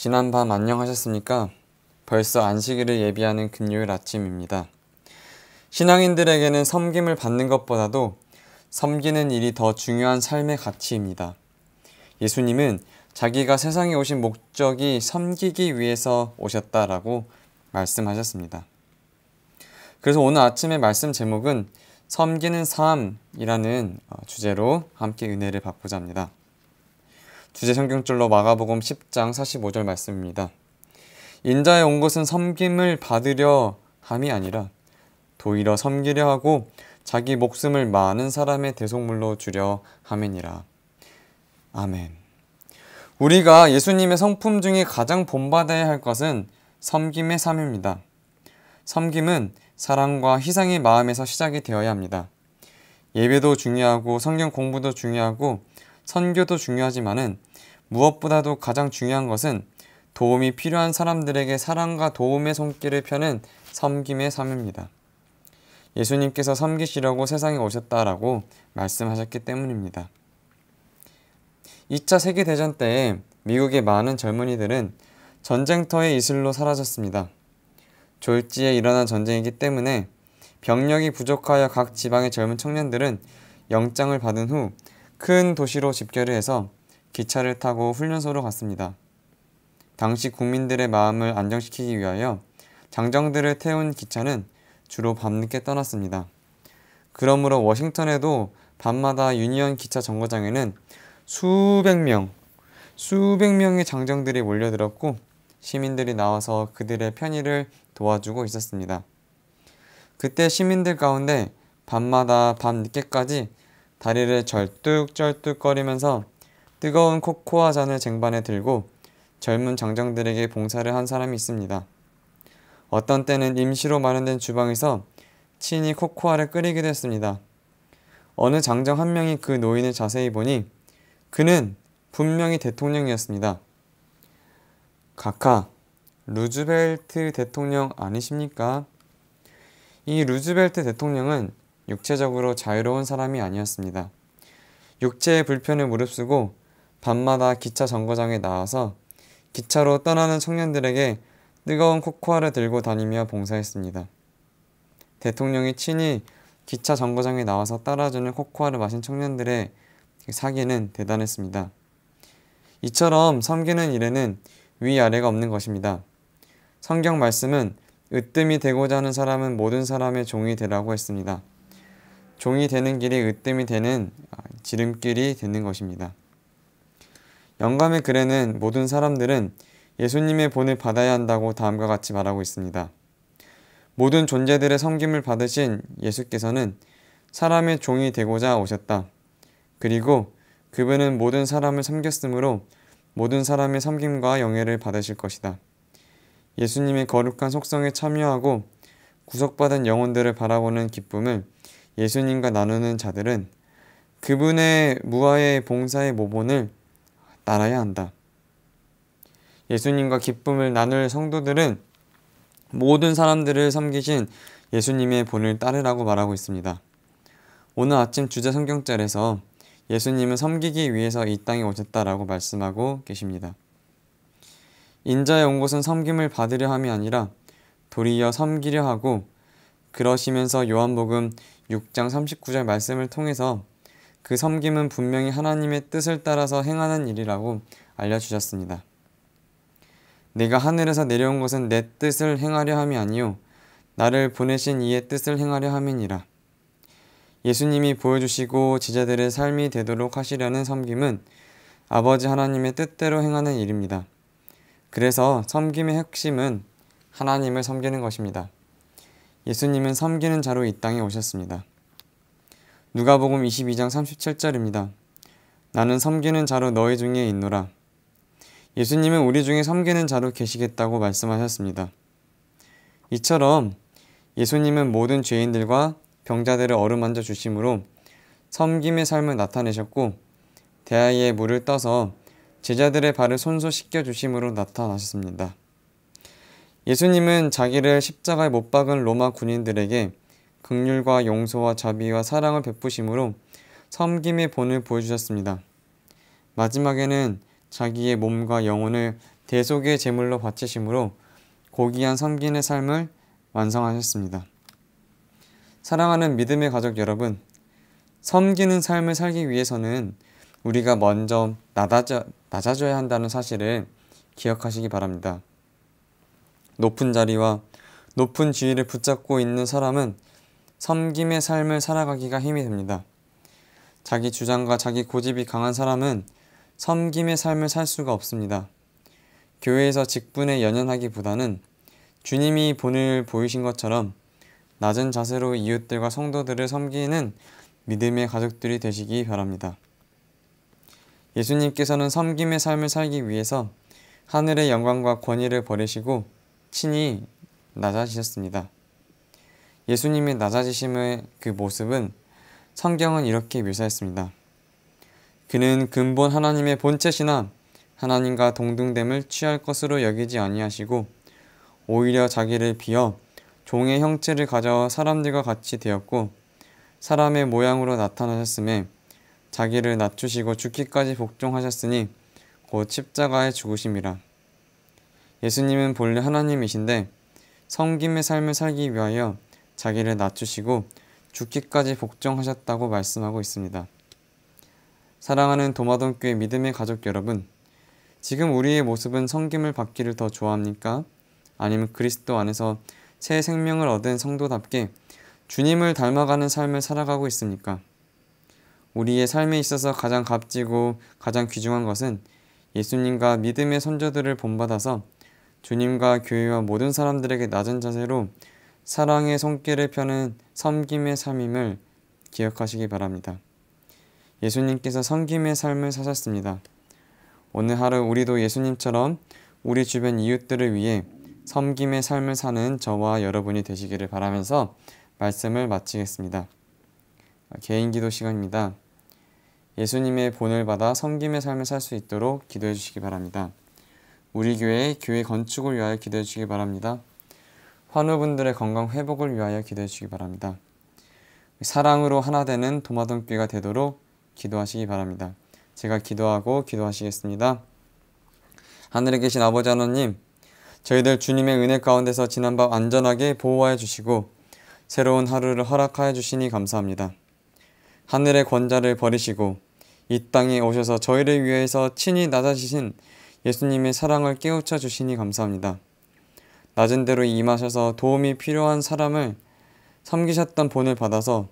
지난 밤 안녕하셨습니까? 벌써 안식일을 예비하는 금요일 아침입니다. 신앙인들에게는 섬김을 받는 것보다도 섬기는 일이 더 중요한 삶의 가치입니다. 예수님은 자기가 세상에 오신 목적이 섬기기 위해서 오셨다라고 말씀하셨습니다. 그래서 오늘 아침의 말씀 제목은 섬기는 삶이라는 주제로 함께 은혜를 받고자 합니다. 주제 성경줄로 마가복음 10장 45절 말씀입니다. 인자에 온 것은 섬김을 받으려 함이 아니라 도리어 섬기려 하고 자기 목숨을 많은 사람의 대속물로 주려 함이니라. 아멘. 우리가 예수님의 성품 중에 가장 본받아야 할 것은 섬김의 삶입니다. 섬김은 사랑과 희생의 마음에서 시작이 되어야 합니다. 예배도 중요하고 성경 공부도 중요하고 선교도 중요하지만은 무엇보다도 가장 중요한 것은 도움이 필요한 사람들에게 사랑과 도움의 손길을 펴는 섬김의 삶입니다. 예수님께서 섬기시려고 세상에 오셨다라고 말씀하셨기 때문입니다. 2차 세계대전 때에 미국의 많은 젊은이들은 전쟁터의 이슬로 사라졌습니다. 졸지에 일어난 전쟁이기 때문에 병력이 부족하여 각 지방의 젊은 청년들은 영장을 받은 후 큰 도시로 집결을 해서 기차를 타고 훈련소로 갔습니다. 당시 국민들의 마음을 안정시키기 위하여 장정들을 태운 기차는 주로 밤늦게 떠났습니다. 그러므로 워싱턴에도 밤마다 유니언 기차 정거장에는 수백 명의 장정들이 몰려들었고 시민들이 나와서 그들의 편의를 도와주고 있었습니다. 그때 시민들 가운데 밤마다 밤늦게까지 다리를 절뚝절뚝거리면서 뜨거운 코코아 잔을 쟁반에 들고 젊은 장정들에게 봉사를 한 사람이 있습니다. 어떤 때는 임시로 마련된 주방에서 친히 코코아를 끓이기도 했습니다. 어느 장정 한 명이 그 노인을 자세히 보니 그는 분명히 대통령이었습니다. 카카, 루즈벨트 대통령 아니십니까? 이 루즈벨트 대통령은 육체적으로 자유로운 사람이 아니었습니다. 육체의 불편을 무릅쓰고 밤마다 기차 정거장에 나와서 기차로 떠나는 청년들에게 뜨거운 코코아를 들고 다니며 봉사했습니다. 대통령이 친히 기차 정거장에 나와서 따라주는 코코아를 마신 청년들의 사기는 대단했습니다. 이처럼 섬기는 일에는 위아래가 없는 것입니다. 성경 말씀은 으뜸이 되고자 하는 사람은 모든 사람의 종이 되라고 했습니다. 종이 되는 길이 으뜸이 되는 지름길이 되는 것입니다. 영감의 글에는 모든 사람들은 예수님의 본을 받아야 한다고 다음과 같이 말하고 있습니다. 모든 존재들의 섬김을 받으신 예수께서는 사람의 종이 되고자 오셨다. 그리고 그분은 모든 사람을 섬겼으므로 모든 사람의 섬김과 영예를 받으실 것이다. 예수님의 거룩한 속성에 참여하고 구속받은 영혼들을 바라보는 기쁨을 예수님과 나누는 자들은 그분의 무아의 봉사의 모본을 따라야 한다. 예수님과 기쁨을 나눌 성도들은 모든 사람들을 섬기신 예수님의 본을 따르라고 말하고 있습니다. 오늘 아침 주제 성경절에서 예수님은 섬기기 위해서 이 땅에 오셨다라고 말씀하고 계십니다. 인자에 온 곳은 섬김을 받으려 함이 아니라 도리어 섬기려 하고 그러시면서 요한복음 6장 39절 말씀을 통해서 그 섬김은 분명히 하나님의 뜻을 따라서 행하는 일이라고 알려주셨습니다. 내가 하늘에서 내려온 것은 내 뜻을 행하려 함이 아니요 나를 보내신 이의 뜻을 행하려 함이니라. 예수님이 보여주시고 제자들의 삶이 되도록 하시려는 섬김은 아버지 하나님의 뜻대로 행하는 일입니다. 그래서 섬김의 핵심은 하나님을 섬기는 것입니다. 예수님은 섬기는 자로 이 땅에 오셨습니다. 누가복음 22장 37절입니다. 나는 섬기는 자로 너희 중에 있노라. 예수님은 우리 중에 섬기는 자로 계시겠다고 말씀하셨습니다. 이처럼 예수님은 모든 죄인들과 병자들을 어루만져 주심으로 섬김의 삶을 나타내셨고 대야에 물을 떠서 제자들의 발을 손수 씻겨 주심으로 나타나셨습니다. 예수님은 자기를 십자가에 못 박은 로마 군인들에게 긍휼과 용서와 자비와 사랑을 베푸심으로 섬김의 본을 보여주셨습니다. 마지막에는 자기의 몸과 영혼을 대속의 제물로 바치심으로 고귀한 섬기는 삶을 완성하셨습니다. 사랑하는 믿음의 가족 여러분, 섬기는 삶을 살기 위해서는 우리가 먼저 낮아져야 한다는 사실을 기억하시기 바랍니다. 높은 자리와 높은 지위를 붙잡고 있는 사람은 섬김의 삶을 살아가기가 힘이 듭니다. 자기 주장과 자기 고집이 강한 사람은 섬김의 삶을 살 수가 없습니다. 교회에서 직분에 연연하기보다는 주님이 본을 보이신 것처럼 낮은 자세로 이웃들과 성도들을 섬기는 믿음의 가족들이 되시기 바랍니다. 예수님께서는 섬김의 삶을 살기 위해서 하늘의 영광과 권위를 버리시고 친히 낮아지셨습니다. 예수님의 낮아지심의 그 모습은 성경은 이렇게 묘사했습니다. 그는 근본 하나님의 본체시나 하나님과 동등됨을 취할 것으로 여기지 아니하시고 오히려 자기를 비어 종의 형체를 가져 사람들과 같이 되었고 사람의 모양으로 나타나셨음에 자기를 낮추시고 죽기까지 복종하셨으니 곧 십자가에 죽으심이라. 예수님은 본래 하나님이신데 섬김의 삶을 살기 위하여 자기를 낮추시고 죽기까지 복종하셨다고 말씀하고 있습니다. 사랑하는 도마동교회 믿음의 가족 여러분, 지금 우리의 모습은 섬김을 받기를 더 좋아합니까? 아니면 그리스도 안에서 새 생명을 얻은 성도답게 주님을 닮아가는 삶을 살아가고 있습니까? 우리의 삶에 있어서 가장 값지고 가장 귀중한 것은 예수님과 믿음의 선조들을 본받아서 주님과 교회와 모든 사람들에게 낮은 자세로 사랑의 손길을 펴는 섬김의 삶임을 기억하시기 바랍니다. 예수님께서 섬김의 삶을 사셨습니다. 오늘 하루 우리도 예수님처럼 우리 주변 이웃들을 위해 섬김의 삶을 사는 저와 여러분이 되시기를 바라면서 말씀을 마치겠습니다. 개인 기도 시간입니다. 예수님의 본을 받아 섬김의 삶을 살 수 있도록 기도해 주시기 바랍니다. 우리 교회 건축을 위하여 기도해 주시기 바랍니다. 환우분들의 건강 회복을 위하여 기도해 주시기 바랍니다. 사랑으로 하나 되는 도마동교회가 되도록 기도하시기 바랍니다. 제가 기도하고 기도하시겠습니다. 하늘에 계신 아버지 하나님, 저희들 주님의 은혜 가운데서 지난밤 안전하게 보호하여 주시고 새로운 하루를 허락하여 주시니 감사합니다. 하늘의 권자를 버리시고 이 땅에 오셔서 저희를 위해서 친히 낮아지신 예수님의 사랑을 깨우쳐 주시니 감사합니다. 낮은 대로 임하셔서 도움이 필요한 사람을 섬기셨던 본을 받아서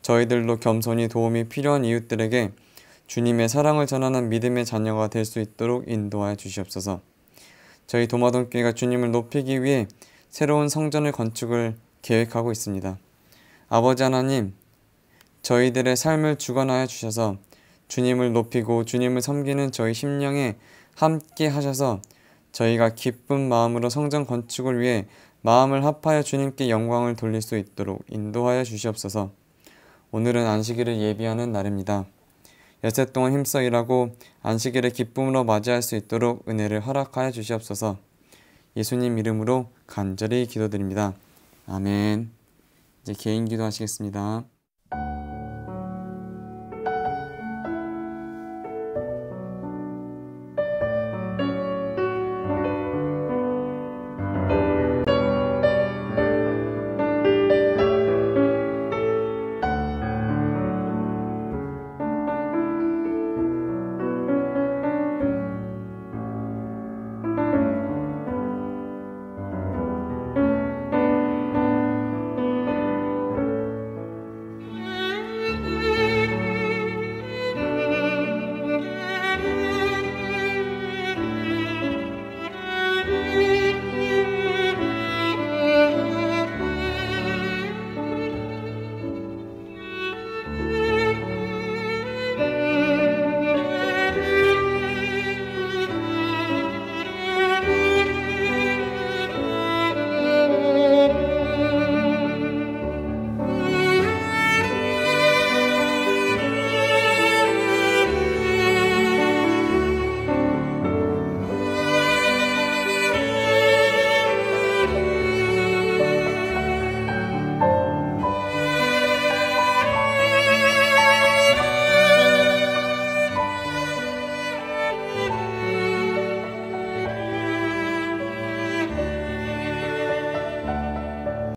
저희들도 겸손히 도움이 필요한 이웃들에게 주님의 사랑을 전하는 믿음의 자녀가 될 수 있도록 인도하여 주시옵소서. 저희 도마동교회가 주님을 높이기 위해 새로운 성전을 건축을 계획하고 있습니다. 아버지 하나님, 저희들의 삶을 주관하여 주셔서 주님을 높이고 주님을 섬기는 저희 심령에 함께 하셔서 저희가 기쁜 마음으로 성전 건축을 위해 마음을 합하여 주님께 영광을 돌릴 수 있도록 인도하여 주시옵소서. 오늘은 안식일을 예비하는 날입니다. 여세 동안 힘써 일하고 안식일을 기쁨으로 맞이할 수 있도록 은혜를 허락하여 주시옵소서. 예수님 이름으로 간절히 기도드립니다. 아멘. 이제 개인 기도하시겠습니다.